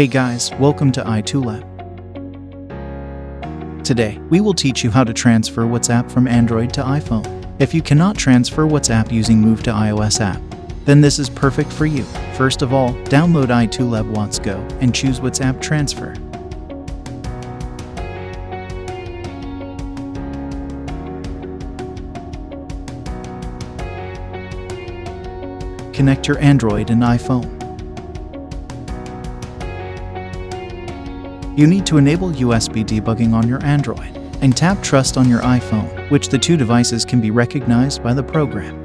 Hey guys, welcome to iToolab. Today, we will teach you how to transfer WhatsApp from Android to iPhone. If you cannot transfer WhatsApp using Move to iOS app, then this is perfect for you. First of all, download iToolab WatsGo and choose WhatsApp Transfer. Connect your Android and iPhone. You need to enable USB debugging on your Android and tap Trust on your iPhone, which the two devices can be recognized by the program.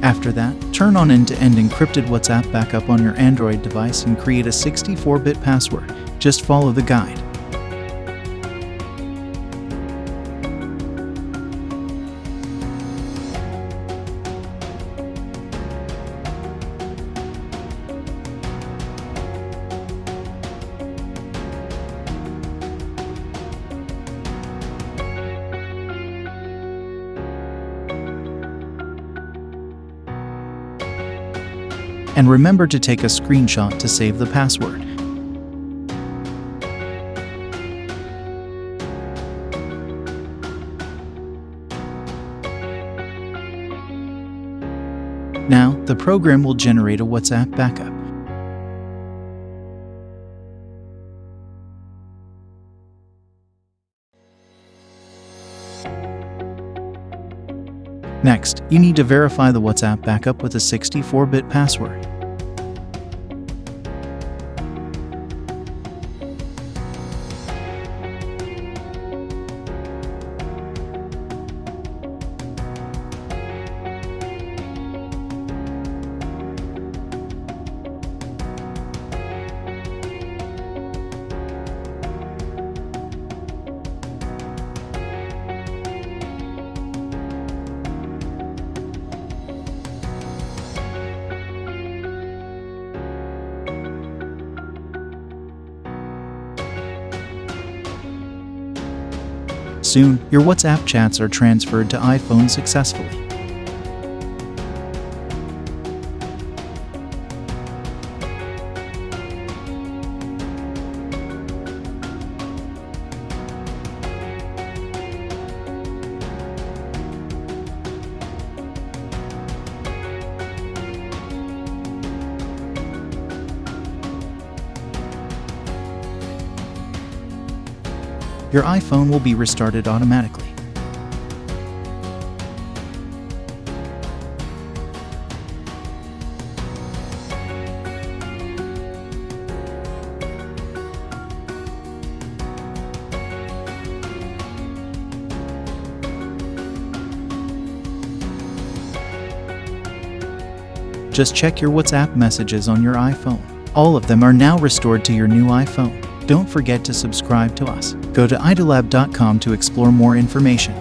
After that, turn on end-to-end encrypted WhatsApp backup on your Android device and create a 64-bit password. Just follow the guide. And remember to take a screenshot to save the password. Now, the program will generate a WhatsApp backup. Next, you need to verify the WhatsApp backup with a 64-bit password. Soon, your WhatsApp chats are transferred to iPhone successfully. Your iPhone will be restarted automatically. Just check your WhatsApp messages on your iPhone. All of them are now restored to your new iPhone. Don't forget to subscribe to us. Go to iToolab.com to explore more information.